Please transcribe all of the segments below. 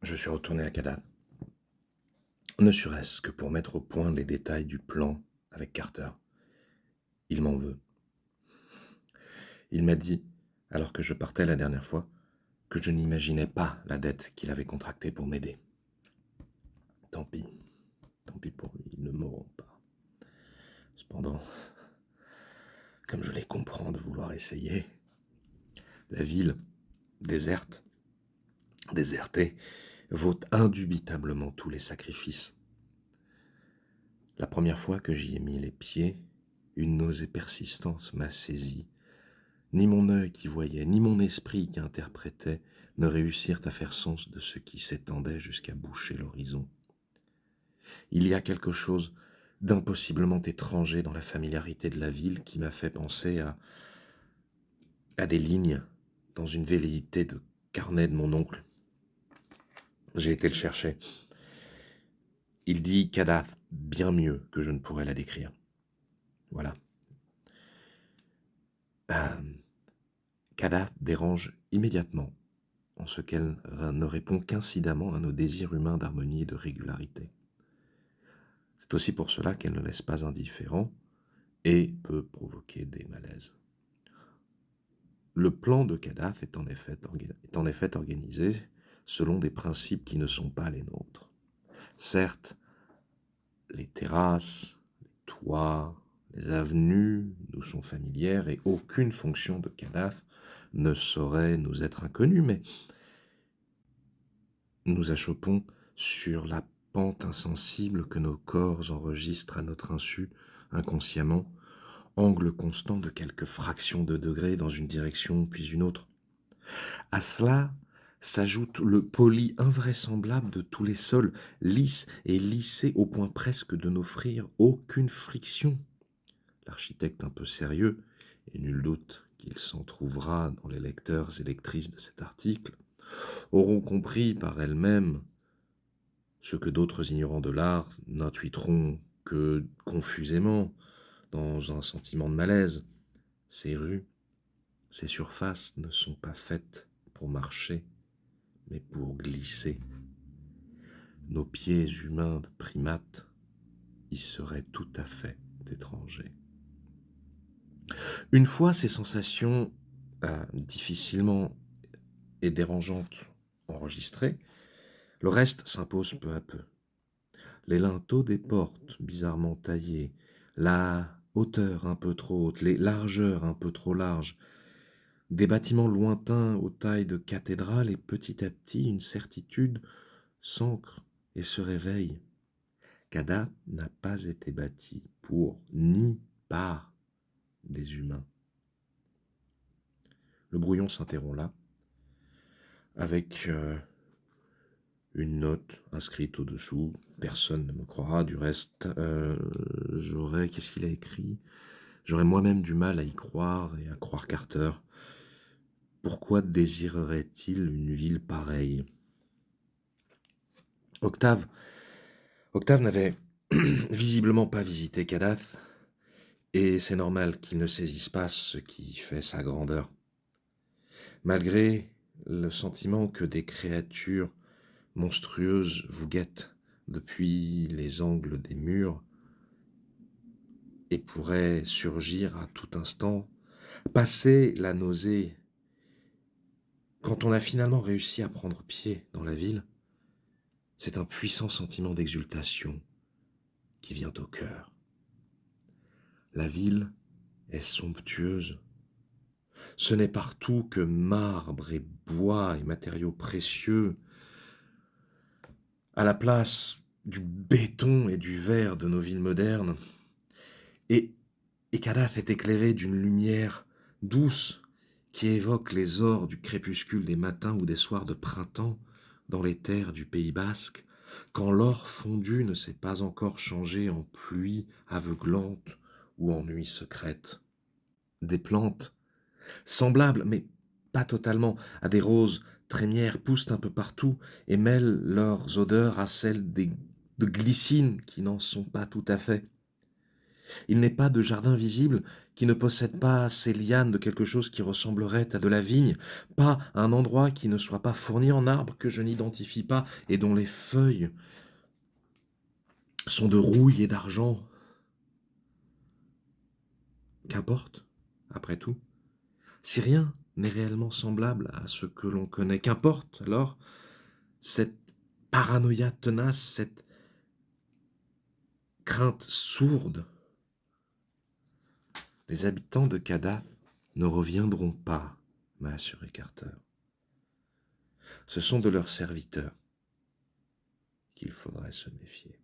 Je suis retourné à Kadhafi, ne serait-ce que pour mettre au point les détails du plan avec Carter. Il m'en veut. Il m'a dit, alors que je partais la dernière fois, que je n'imaginais pas la dette qu'il avait contractée pour m'aider. Tant pis pour lui, ils ne m'auront pas. Cependant, comme je les comprends de vouloir essayer, la ville, déserte, désertée, vaut indubitablement tous les sacrifices. La première fois que j'y ai mis les pieds, une nausée persistante m'a saisi. Ni mon œil qui voyait, ni mon esprit qui interprétait ne réussirent à faire sens de ce qui s'étendait jusqu'à boucher l'horizon. Il y a quelque chose d'impossiblement étranger dans la familiarité de la ville qui m'a fait penser à des lignes dans une velléité de carnet de mon oncle. J'ai été le chercher. Il dit Kadhafi bien mieux que je ne pourrais la décrire. Voilà. Kadhafi dérange immédiatement en ce qu'elle ne répond qu'incidemment à nos désirs humains d'harmonie et de régularité. C'est aussi pour cela qu'elle ne laisse pas indifférent et peut provoquer des malaises. Le plan de Kadhafi est en effet organisé selon des principes qui ne sont pas les nôtres. Certes, les terrasses, les toits, les avenues nous sont familières et aucune fonction de Kadhafi ne saurait nous être inconnue, mais nous achoppons sur la pente insensible que nos corps enregistrent à notre insu, inconsciemment, angle constant de quelques fractions de degrés dans une direction puis une autre. À cela s'ajoute le poli invraisemblable de tous les sols, lisses et lissés au point presque de n'offrir aucune friction. L'architecte un peu sérieux, et nul doute qu'il s'en trouvera dans les lecteurs et lectrices de cet article, auront compris par elles-mêmes ce que d'autres ignorants de l'art n'intuiteront que confusément, dans un sentiment de malaise. Ces rues, ces surfaces ne sont pas faites pour marcher, mais pour glisser. Nos pieds humains de primates y seraient tout à fait étrangers. Une fois ces sensations difficilement et dérangeantes enregistrées, le reste s'impose peu à peu. Les linteaux des portes bizarrement taillés, la hauteur un peu trop haute, les largeurs un peu trop larges, des bâtiments lointains aux tailles de cathédrales et petit à petit une certitude s'ancre et se réveille. Kadhafi n'a pas été bâti pour ni par des humains. Le brouillon s'interrompt là, avec une note inscrite au-dessous. Personne ne me croira, du reste, qu'est-ce qu'il a écrit ? J'aurais moi-même du mal à y croire et à croire Carter. Pourquoi désirerait-il une ville pareille ? Octave n'avait visiblement pas visité Kadhafi, et c'est normal qu'il ne saisisse pas ce qui fait sa grandeur. Malgré le sentiment que des créatures monstrueuses vous guettent depuis les angles des murs et pourraient surgir à tout instant, passer la nausée, quand on a finalement réussi à prendre pied dans la ville, c'est un puissant sentiment d'exultation qui vient au cœur. La ville est somptueuse. Ce n'est partout que marbre et bois et matériaux précieux, à la place du béton et du verre de nos villes modernes. Et Kadhafi est éclairé d'une lumière douce qui évoque les ors du crépuscule des matins ou des soirs de printemps dans les terres du Pays basque, quand l'or fondu ne s'est pas encore changé en pluie aveuglante ou en nuit secrète. Des plantes semblables, mais pas totalement, à des roses trémières poussent un peu partout et mêlent leurs odeurs à celles de glycines qui n'en sont pas tout à fait. Il n'est pas de jardin visible qui ne possède pas ces lianes de quelque chose qui ressemblerait à de la vigne, pas un endroit qui ne soit pas fourni en arbres que je n'identifie pas et dont les feuilles sont de rouille et d'argent. Qu'importe, après tout, si rien n'est réellement semblable à ce que l'on connaît, qu'importe alors cette paranoïa tenace, cette crainte sourde. Les habitants de Cada ne reviendront pas, m'a assuré Carter. Ce sont de leurs serviteurs qu'il faudrait se méfier.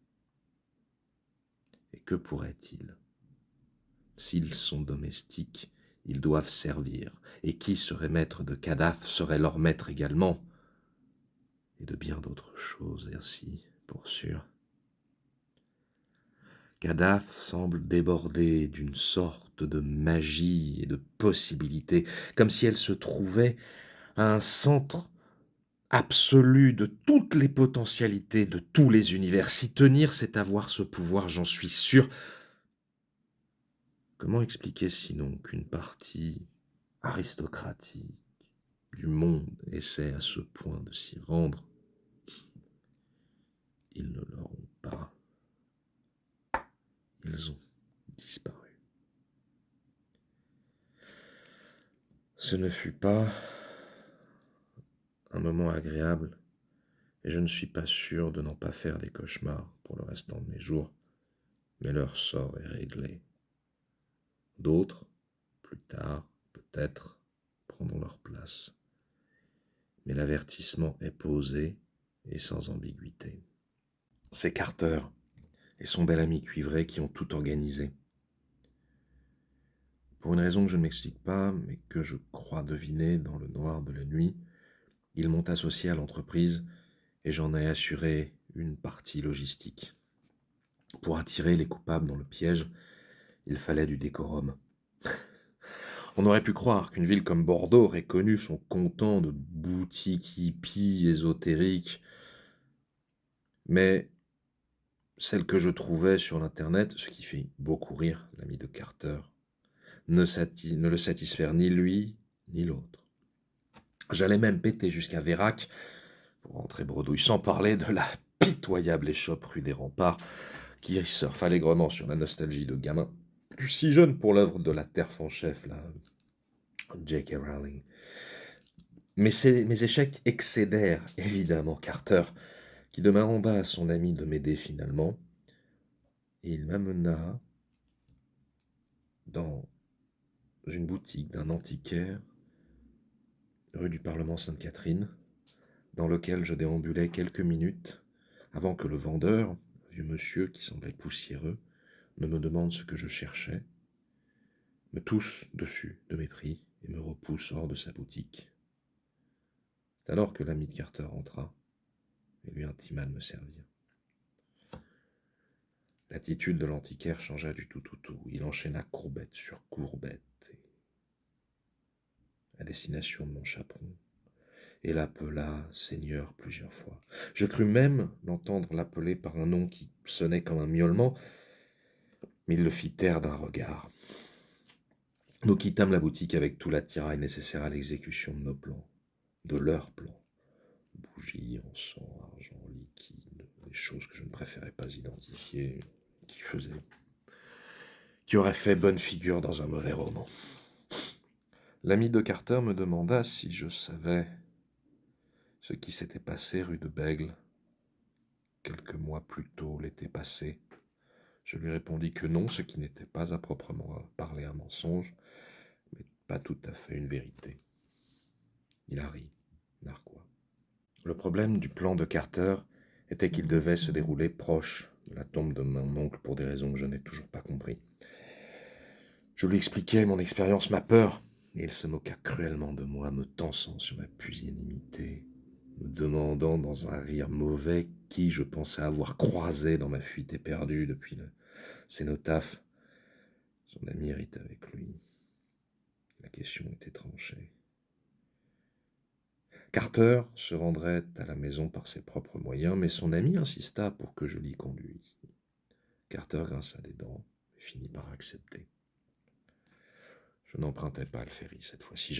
Et que pourraient-ils? S'ils sont domestiques, ils doivent servir. Et qui serait maître de Kadaf serait leur maître également. Et de bien d'autres choses ainsi, pour sûr. Kadaf semble déborder d'une sorte de magie et de possibilités, comme si elle se trouvait à un centre absolu de toutes les potentialités de tous les univers. Si tenir, c'est avoir ce pouvoir, j'en suis sûr. Comment expliquer sinon qu'une partie aristocratique du monde essaie à ce point de s'y rendre? Ils ne l'auront pas. Ils ont disparu. Ce ne fut pas un moment agréable, et je ne suis pas sûr de n'en pas faire des cauchemars pour le restant de mes jours, mais leur sort est réglé. D'autres, plus tard, peut-être, prendront leur place. Mais l'avertissement est posé et sans ambiguïté. C'est Carter et son bel ami cuivré qui ont tout organisé. Pour une raison que je ne m'explique pas, mais que je crois deviner dans le noir de la nuit, ils m'ont associé à l'entreprise et j'en ai assuré une partie logistique. Pour attirer les coupables dans le piège, il fallait du décorum. On aurait pu croire qu'une ville comme Bordeaux aurait connu son comptant de boutiques hippies ésotériques, mais celle que je trouvais sur l'internet, ce qui fait beaucoup rire l'ami de Carter, ne le satisfaire ni lui ni l'autre. J'allais même péter jusqu'à Vérac pour rentrer bredouille, sans parler de la pitoyable échoppe rue des Remparts qui surfe allègrement sur la nostalgie de gamin, plus si jeune pour l'œuvre de la terre en chef, la J.K. Rowling. Mais mes échecs excédèrent évidemment Carter, qui demanda à son ami de m'aider finalement, et il m'amena dans une boutique d'un antiquaire rue du Parlement Sainte-Catherine, dans lequel je déambulais quelques minutes avant que le vendeur, vieux monsieur qui semblait poussiéreux, ne me demande ce que je cherchais, me touche dessus de mépris et me repousse hors de sa boutique. C'est alors que l'ami de Carter entra et lui intima de me servir. L'attitude de l'antiquaire changea du tout au tout. Il enchaîna courbette sur courbette à destination de mon chaperon et l'appela Seigneur plusieurs fois. Je crus même l'entendre l'appeler par un nom qui sonnait comme un miaulement, mais il le fit taire d'un regard. Nous quittâmes la boutique avec tout l'attirail nécessaire à l'exécution de nos plans, de leurs plans. Bougies, encens, argent, liquide, des choses que je ne préférais pas identifier, qui auraient fait bonne figure dans un mauvais roman. L'ami de Carter me demanda si je savais ce qui s'était passé rue de Bègle quelques mois plus tôt l'été passé. Je lui répondis que non, ce qui n'était pas à proprement parler un mensonge, mais pas tout à fait une vérité. Il a ri, narquois. Le problème du plan de Carter était qu'il devait se dérouler proche de la tombe de mon oncle pour des raisons que je n'ai toujours pas compris. Je lui expliquai mon expérience, ma peur, et il se moqua cruellement de moi, me tensant sur ma pusillanimité, me demandant dans un rire mauvais qui je pensais avoir croisé dans ma fuite éperdue depuis le cénotaphe. Son ami hérite avec lui. La question était tranchée. Carter se rendrait à la maison par ses propres moyens, mais son ami insista pour que je l'y conduise. Carter grinça des dents et fini par accepter. Je n'empruntais pas le ferry cette fois-ci.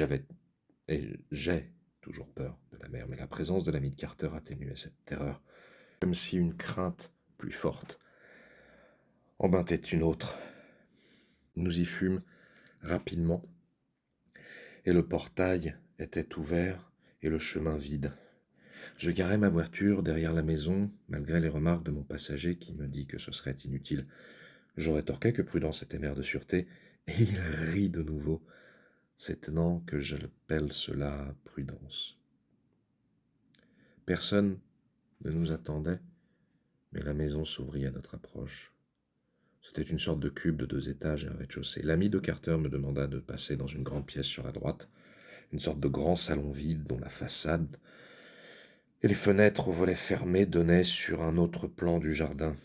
J'ai toujours peur de la mer, mais la présence de l'ami de Carter atténuait cette terreur, comme si une crainte plus forte en battait une autre. Nous y fûmes rapidement, et le portail était ouvert et le chemin vide. Je garai ma voiture derrière la maison, malgré les remarques de mon passager qui me dit que ce serait inutile. Je rétorquai que prudence était mère de sûreté, et il rit de nouveau, s'étonnant que j'appelle cela prudence. Personne ne nous attendait, mais la maison s'ouvrit à notre approche. C'était une sorte de cube de 2 étages et un rez-de-chaussée. L'ami de Carter me demanda de passer dans une grande pièce sur la droite, une sorte de grand salon vide dont la façade et les fenêtres aux volets fermés donnaient sur un autre plan du jardin.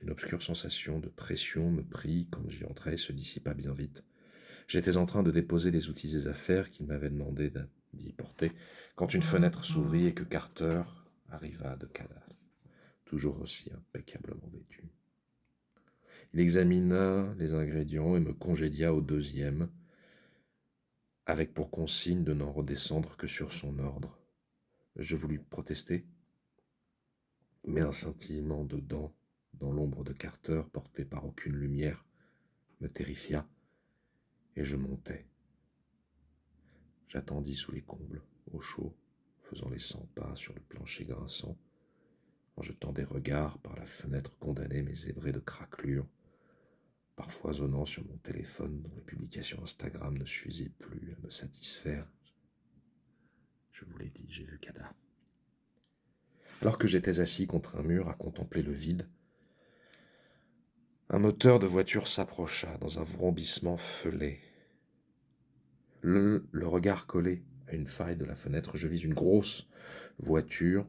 Une obscure sensation de pression me prit quand j'y entrai et se dissipa bien vite. J'étais en train de déposer les outils et affaires qu'il m'avait demandé d'y porter, quand une fenêtre s'ouvrit et que Carter arriva de Canada, toujours aussi impeccablement vêtu. Il examina les ingrédients et me congédia au 2e, avec pour consigne de n'en redescendre que sur son ordre. Je voulus protester, mais un scintillement de dents dans l'ombre de Carter, porté par aucune lumière, me terrifia, et je montai. J'attendis sous les combles, au chaud, faisant les 100 pas sur le plancher grinçant, en jetant des regards par la fenêtre condamnée mais zébrée de craquelures, parfoisonnant sur mon téléphone dont les publications Instagram ne suffisaient plus à me satisfaire. Je vous l'ai dit, j'ai vu Kada. Alors que j'étais assis contre un mur à contempler le vide, un moteur de voiture s'approcha dans un vrombissement fêlé. Le regard collé à une faille de la fenêtre, je vis une grosse voiture,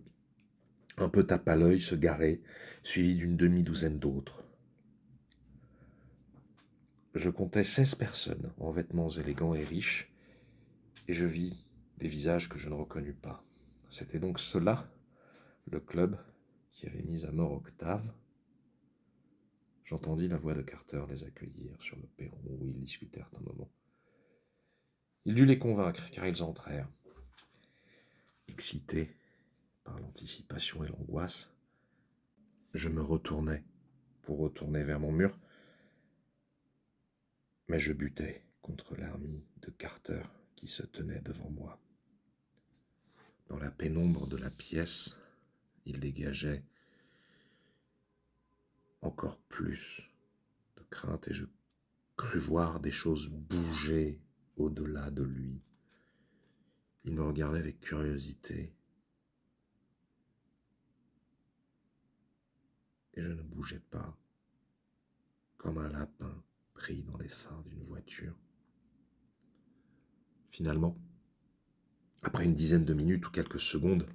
un peu tape à l'œil, se garer, suivie d'une demi-douzaine d'autres. Je comptais 16 personnes en vêtements élégants et riches, et je vis des visages que je ne reconnus pas. C'était donc cela, le club qui avait mis à mort Octave. J'entendis la voix de Carter les accueillir sur le perron où ils discutèrent un moment. Il dut les convaincre, car ils entrèrent. Excité par l'anticipation et l'angoisse, je me retournai pour retourner vers mon mur, mais je butai contre l'armée de Carter qui se tenait devant moi. Dans la pénombre de la pièce, il dégageait encore plus de crainte et je crus voir des choses bouger au-delà de lui. Il me regardait avec curiosité et je ne bougeais pas, comme un lapin pris dans les phares d'une voiture. Finalement, après une dizaine de minutes ou quelques secondes,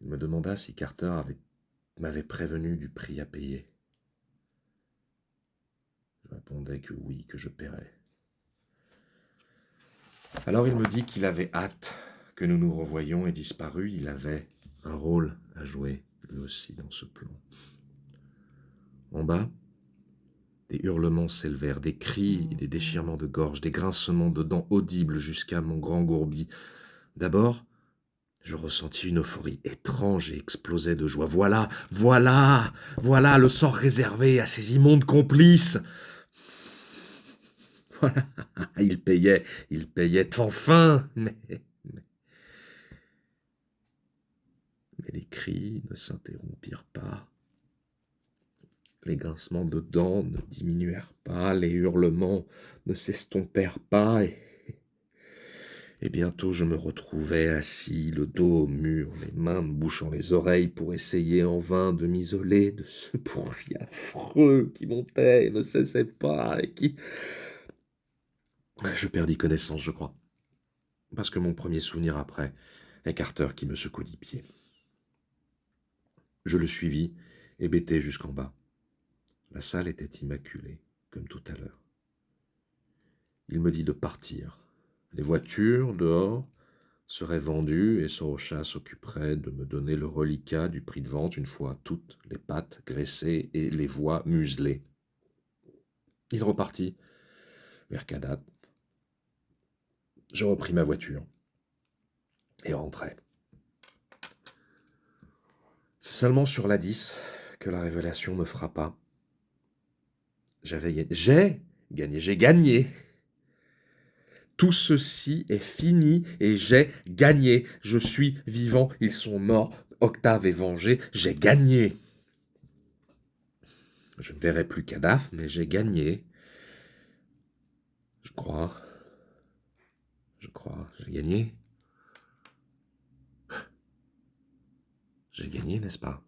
il me demanda si Carter m'avait prévenu du prix à payer. Je répondais que oui, que je paierais. Alors il me dit qu'il avait hâte que nous nous revoyions et disparut. Il avait un rôle à jouer, lui aussi, dans ce plan. En bas, des hurlements s'élevèrent, des cris et des déchirements de gorge, des grincements de dents audibles jusqu'à mon grand gourbi. D'abord, je ressentis une euphorie étrange et explosai de joie. Voilà, voilà, voilà le sort réservé à ces immondes complices. Voilà, il payait enfin, mais les cris ne s'interrompirent pas. Les grincements de dents ne diminuèrent pas, les hurlements ne s'estompèrent pas, et bientôt je me retrouvais assis, le dos au mur, les mains me bouchant les oreilles pour essayer en vain de m'isoler de ce bruit affreux qui montait et ne cessait pas, et qui... Je perdis connaissance, je crois, parce que mon premier souvenir après est Carter qui me secoue du pied. Je le suivis, hébété jusqu'en bas. La salle était immaculée, comme tout à l'heure. Il me dit de partir. Les voitures, dehors, seraient vendues et Sorocha s'occuperait de me donner le reliquat du prix de vente une fois toutes les pattes graissées et les voies muselées. Il repartit vers Kadath. Je repris ma voiture et rentrai. C'est seulement sur la 10 que la révélation me frappa. J'ai gagné. Tout ceci est fini et j'ai gagné. Je suis vivant, ils sont morts. Octave est vengé, j'ai gagné. Je ne verrai plus Kadaf, mais j'ai gagné. Je crois, j'ai gagné. J'ai gagné, n'est-ce pas?